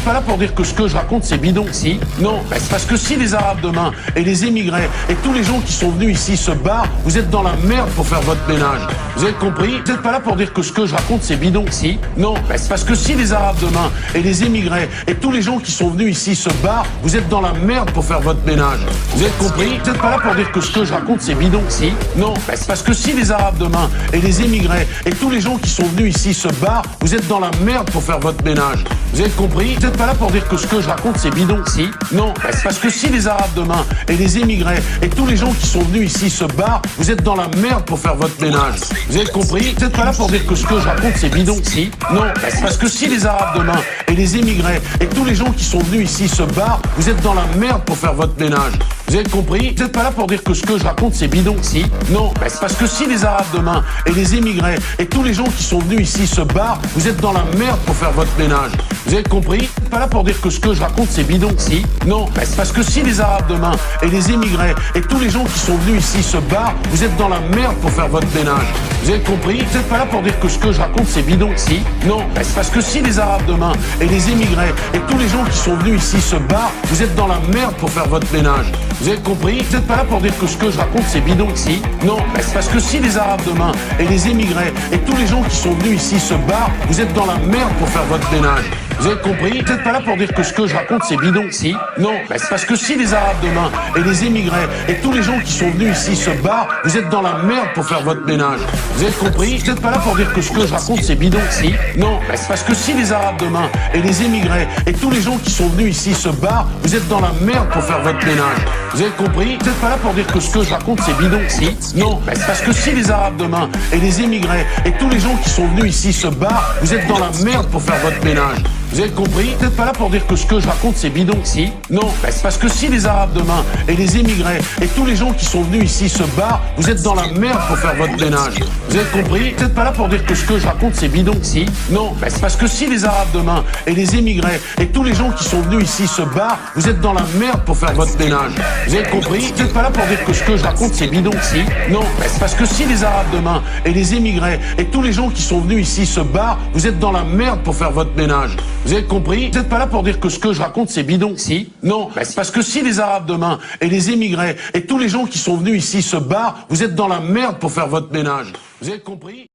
pas là pour dire que ce que je raconte c'est bidon. Si. Non, parce que si les Arabes demain et les émigrés et tous les gens qui sont venus ici se barrent, vous êtes dans la merde pour faire votre ménage. Vous avez compris? Vous n'êtes pas là pour dire que ce que je raconte c'est bidon. Si. Non, parce que si les Arabes demain et les émigrés et tous les gens qui sont venus ici se barrent, vous êtes dans la merde pour faire votre ménage. Vous avez compris? Vous n'êtes pas là pour dire que ce que je raconte c'est bidon. Si. Non, parce que si les Arabes demain et les émigrés et tous les gens qui sont venus ici se barrent, vous êtes dans la merde pour faire votre ménage. Vous avez compris? Vous n'êtes pas là pour dire que ce que je raconte c'est bidon. Si. Non, parce que si les Arabes demain et les émigrés et tous les gens qui sont venus ici se barrent, vous êtes dans la merde pour faire votre ménage. Vous avez compris? Vous n'êtes pas là pour dire que ce que je raconte c'est bidon. Si. Non, parce que si les Arabes demain et les émigrés et tous les gens qui sont venus ici se barrent, vous êtes dans la merde pour faire votre ménage. Vous avez compris? Vous n'êtes pas là pour dire que ce que je raconte c'est bidon. Si. Non, parce que si les Arabes demain et les émigrés et tous les gens qui sont venus ici se barrent, vous êtes dans la merde pour faire votre ménage. Vous avez compris? Vous n'êtes pas là pour dire que ce que je raconte c'est bidon. Si. Non, parce que si les Arabes demain et les émigrés et tous les gens qui sont venus ici se barrent, vous êtes dans la merde pour faire votre ménage. Vous avez compris? Vous n'êtes pas là pour dire que ce que je raconte c'est bidon. Si. Non, parce que si les Arabes demain et les émigrés et tous les gens qui sont venus ici se barrent, vous êtes dans la merde pour faire votre ménage. Vous avez compris? Vous n'êtes pas là pour dire que ce que je raconte c'est bidon. Si. Non, parce que si les Arabes demain et les émigrés et tous les gens qui sont venus ici se barrent, vous êtes dans la merde pour faire votre ménage. Vous avez compris? Vous n'êtes pas là pour dire que ce que je raconte c'est bidon. Si. Non, parce que si les Arabes demain et les émigrés et tous les gens qui sont venus ici se barrent, vous êtes dans la merde pour faire votre ménage. Vous avez compris? Vous n'êtes pas là pour dire que ce que je raconte c'est bidon. Si. Non, parce que si les Arabes demain et les émigrés et tous les gens qui sont venus ici se barrent, vous êtes dans la merde pour faire votre ménage. Vous avez compris? Vous n'êtes pas là pour dire que ce que je raconte c'est bidon. Si. Non, parce que si les Arabes demain et les émigrés et tous les gens qui sont venus ici se barrent, vous êtes dans la merde pour faire votre ménage. Vous avez compris? Vous n'êtes pas là pour dire que ce que je raconte c'est bidon. Si. Non, parce que si les Arabes demain et les émigrés et tous les gens qui sont venus ici se barrent, vous êtes dans la merde pour faire votre ménage. Vous avez compris? Vous n'êtes pas là pour dire que ce que je raconte c'est bidon. Si. Non, parce que si les Arabes demain et les émigrés et tous les gens qui sont venus ici se barrent, vous êtes dans la merde pour faire votre ménage. Vous avez compris? Vous n'êtes pas là pour dire que ce que je raconte c'est bidon. Si. Non, parce que si les Arabes demain et les émigrés et tous les gens qui sont venus ici se barrent, vous êtes dans la merde pour faire votre ménage. Vous avez compris? Vous n'êtes pas là pour dire que ce que je raconte c'est bidon. Si. Non, parce que si les Arabes demain et les émigrés et tous les gens qui sont venus ici se barrent, vous êtes dans la merde pour faire votre ménage. Vous avez compris?